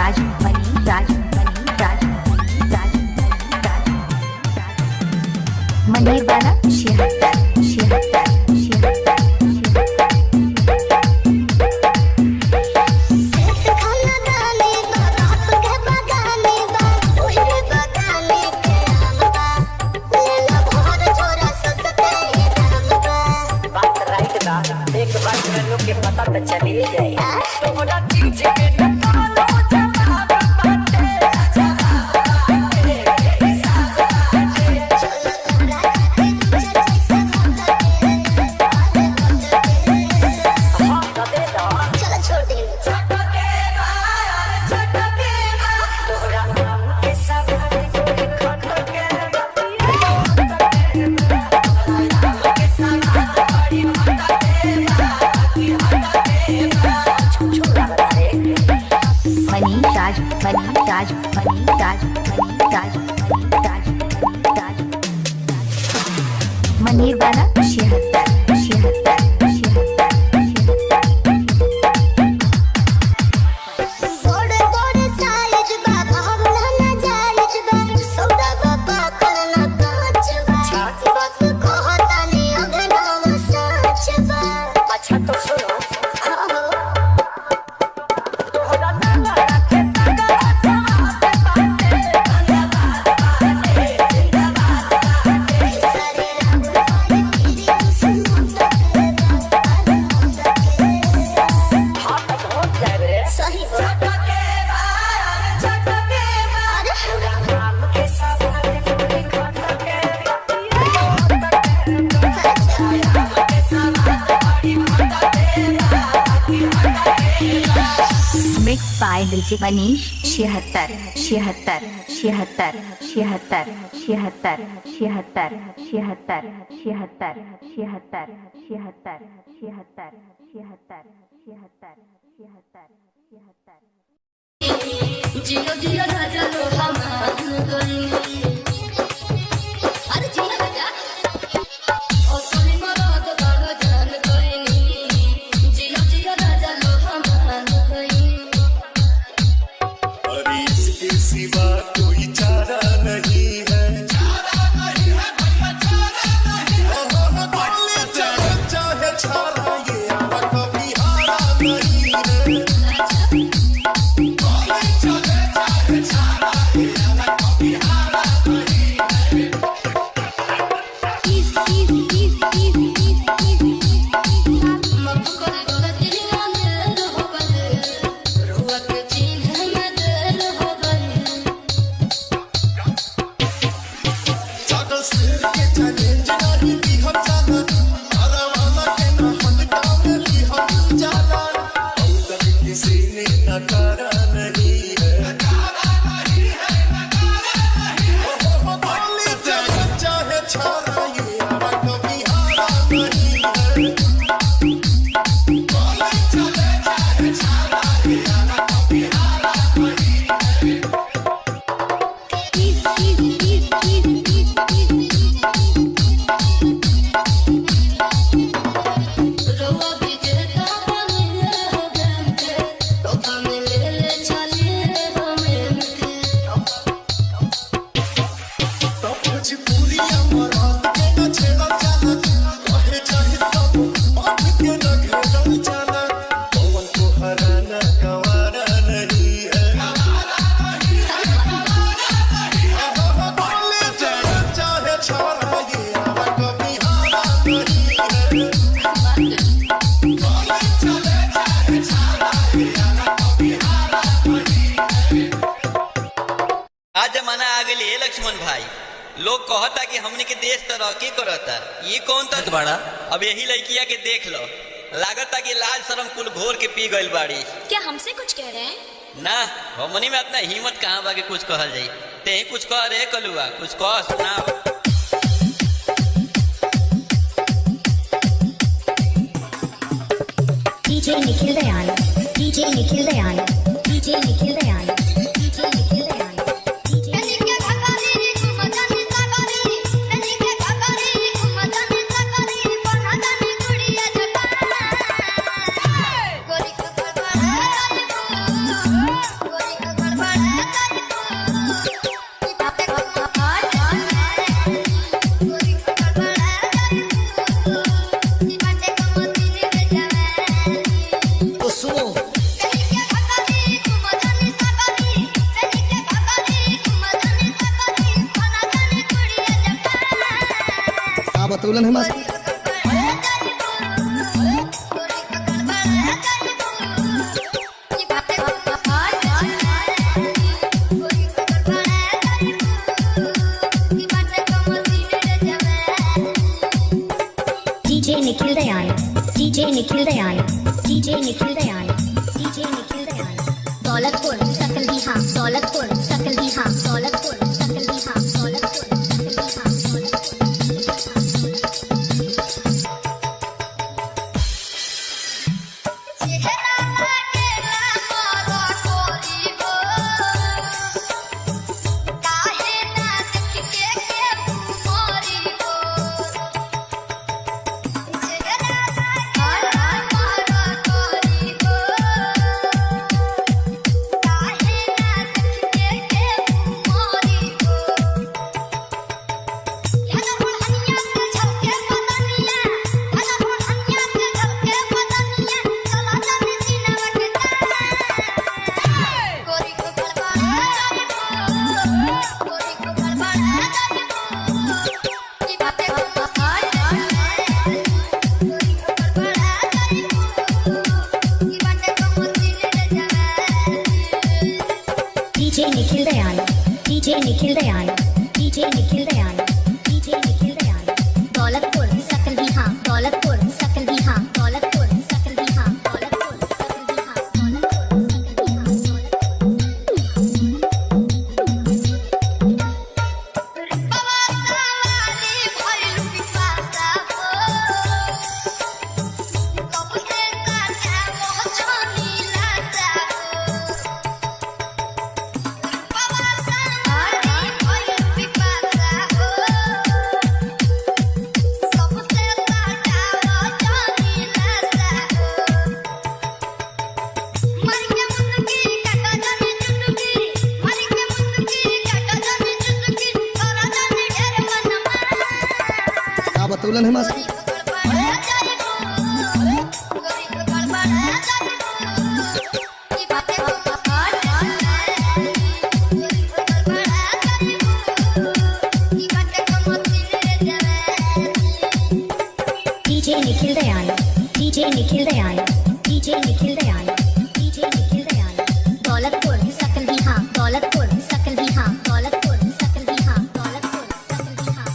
राज मनीष राज मनीष राज मनीष राज मनीष राज मनीरवाला 76 76 एक बार लोग के पता तो चली जाए तोरा चीज के नकालो जवाब बाटे राज मनीष राज मनीष राज मनीष राज मनीष राज मनीरवाला 76 76 अच्छा तो सुनो mix by DJ Manish 76 76 76 76 76 76 76 76 76 Jio Jio राजा लो हमार गई अरे जियो राजा ओ सोनी मरद बालो जान गई जियो जियो राजा लो हमार गई अरे इसके सिवा कोई चारा नहीं है भैया चारा नहीं चाहे छारा ये आवा कभी हारा नहीं है लक्ष्मण भाई लोग कहता कि हमने के देश तरक्की करता, ये कौन तक बड़ा? अब यही लड़किया के देख लो, लागता कि लाज शरम कुल घोर के पी गइल बाड़ी। क्या हमसे कुछ कह रहे हैं? ना हमनी में इतना हिम्मत कहाँ बाके कुछ कहल जाई। ते कुछ कह रे कलुआ, कुछ कह सुना। DJ Nikhil Dayal, DJ Nikhil Dayal, DJ Nikhil Dayal, DJ Nikhil Dayal. बतौलन है master. DJ Nikhil Dayan, DJ Nikhil Dayan, DJ Nikhil Dayan, DJ Nikhil Dayan. Daulatpur सकल बिहार, दौलतपुर सकल बिहार, दौलतपुर सकल बिहार, दौलतपुर सकल Bihar, DJ Nikhil Dayan, DJ Nikhil Dayan, DJ Nikhil Dayan, DJ Nikhil Dayan. Daulatpur सकल बिहार, दौलतपुर सकल बिहार, दौलतपुर सकल बिहार, दौलतपुर सकल बिहार, दौलतपुर सकल बतौलन है master. DJ Nikhil Dayan, DJ Nikhil Dayan, DJ Nikhil Dayan, DJ Nikhil Dayan. Daulatpur सकल बिहार, दौलतपुर सकल बिहार, दौलतपुर सकल बिहार, दौलतपुर सकल Bihar,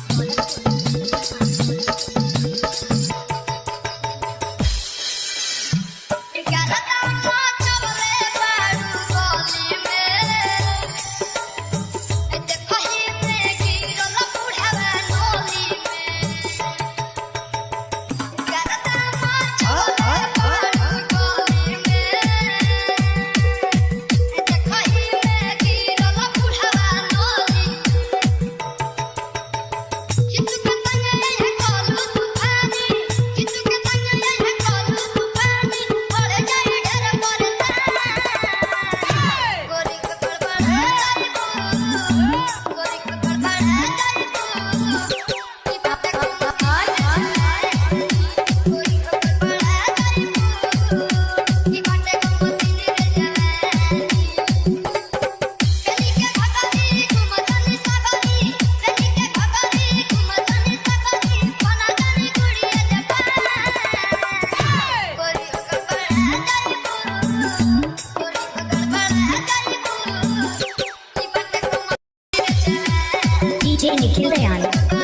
DJ Nikhil Dayan,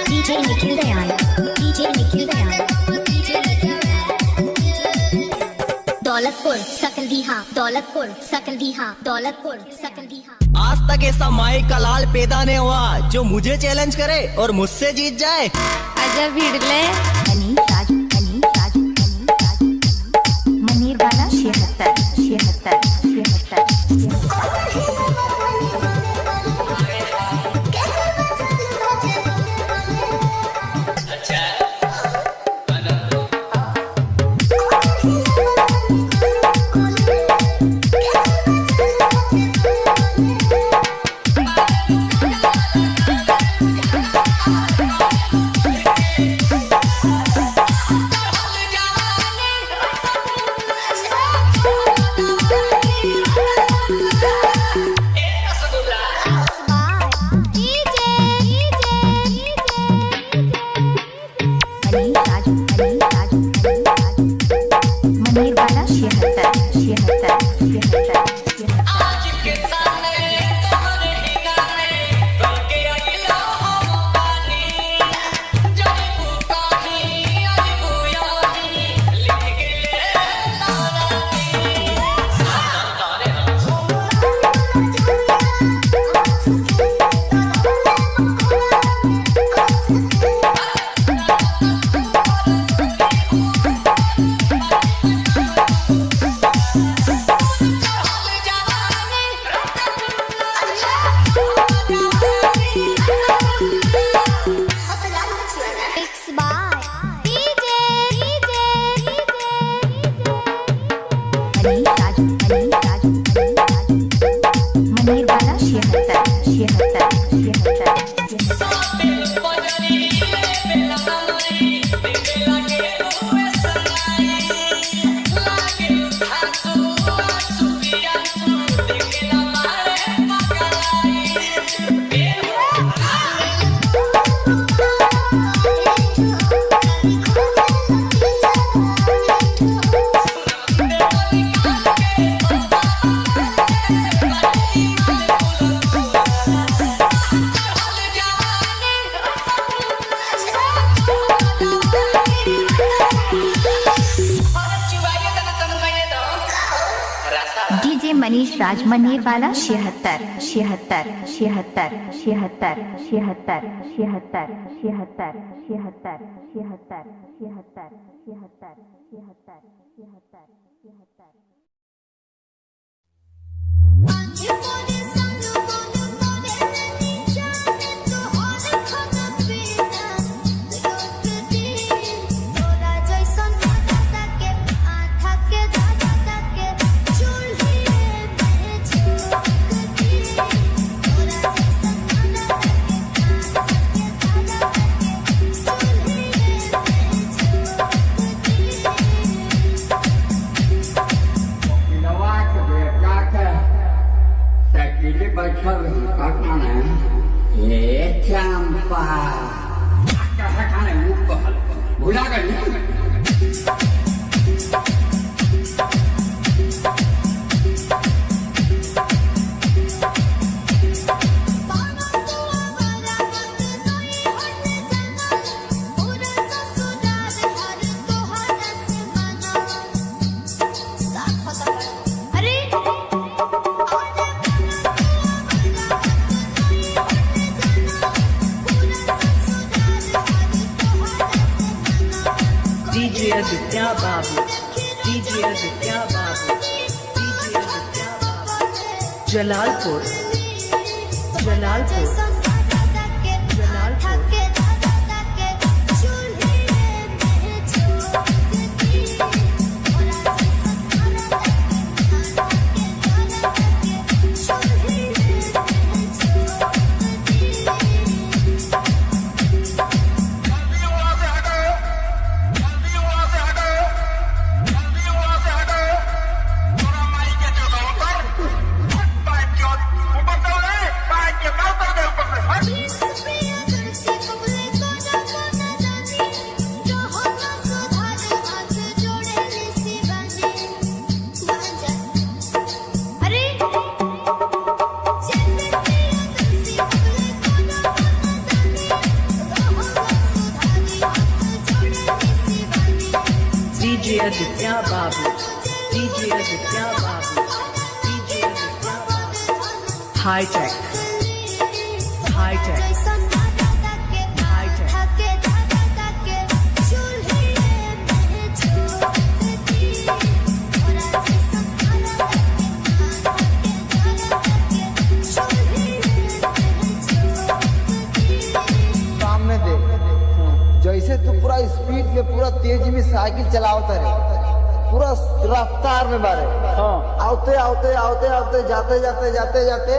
DJ Nikhil Dayan, DJ Nikhil Dayan, DJ Nikhil Dayan. Daulatpur सकल बिहार, दौलतपुर सकल बिहार, दौलतपुर सकल बिहार. आज तक ऐसा माई का लाल पैदा नहीं हुआ जो मुझे चैलेंज करे और मुझसे जीत जाए। आजा भिड़ले मनीर वाला 76 76 76 Thank you. राजमनेर वाला 76 76 76 76 76 76 76 76 76 भुला गई DJ Aditya Babu, DJ Aditya Babu, DJ Aditya Babu, Jalalpur, Jalalpur, Jalalpur. DJ Aditya Babu, DJ Aditya Babu, DJ Aditya Babu. High tech, high tech, high tech. सामने देख, जैसे तू पूरा स्पीड में पूरा तेजी में साइकिल चलावता रहे, पूरा रफ्तार में बारे आते आते आते आते जाते जाते जाते जाते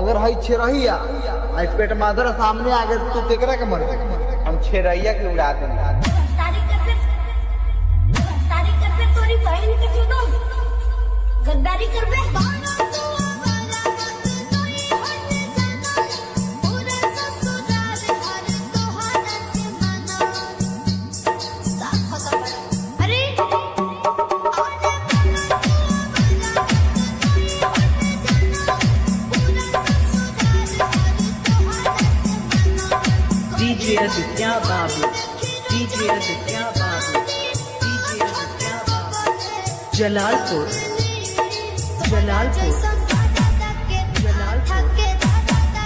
अगर हई छेरहिया आई पेट मादर सामने आ गए तू केकरा के मरे हम छेरहिया के उड़ा देंगे। तोरी बहन के चुदो गद्दारी करबे DJ Aditya Babu, DJ Aditya Babu, DJ Aditya Babu. Jalalpur, Jalalpur, Jalalpur.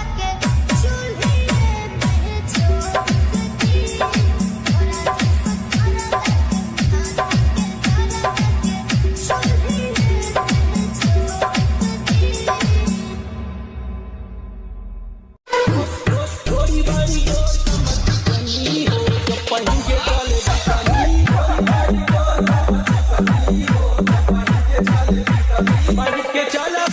के चला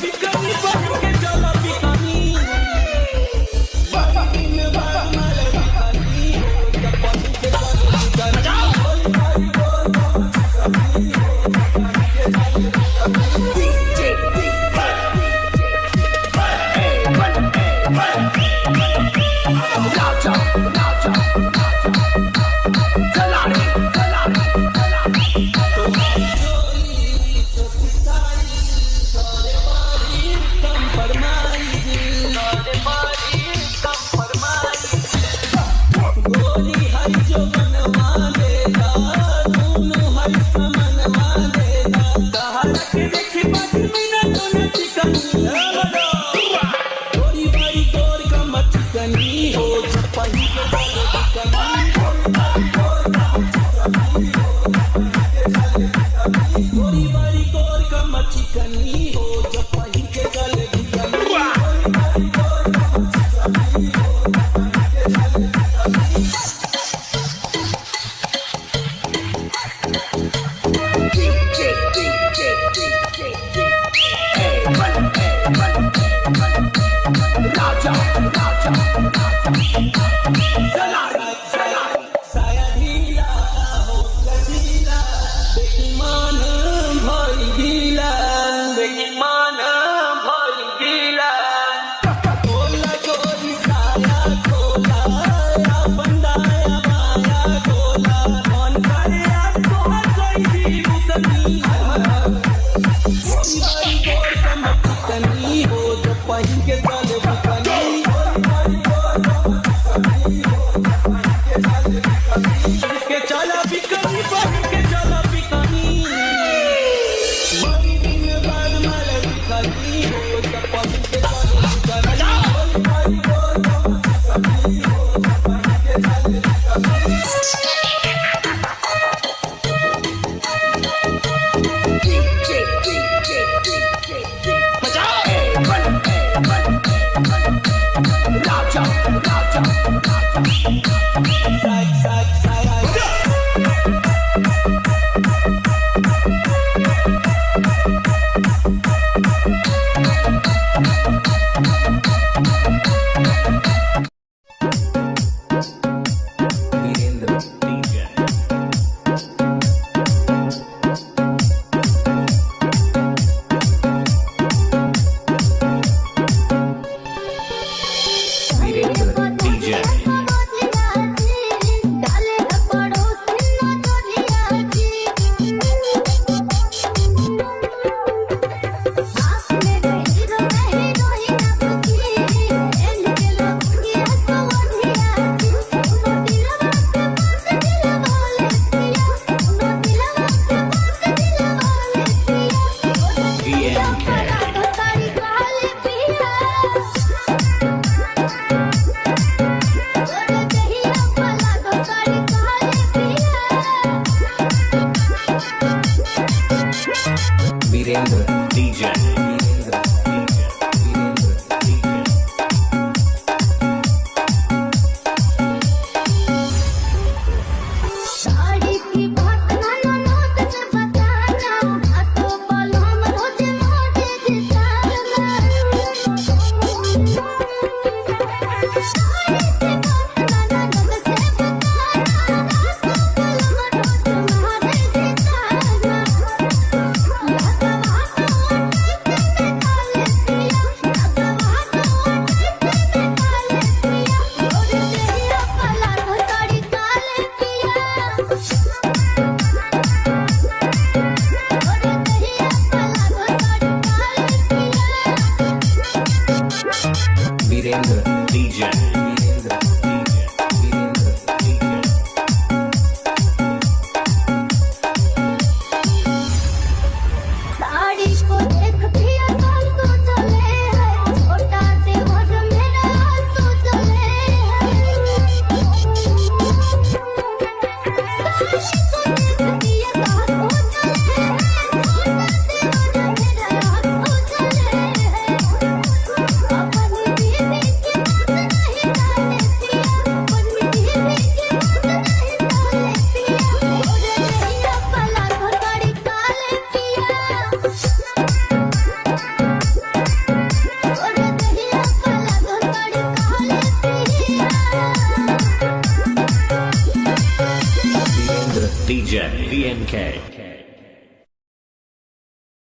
DJ VNK.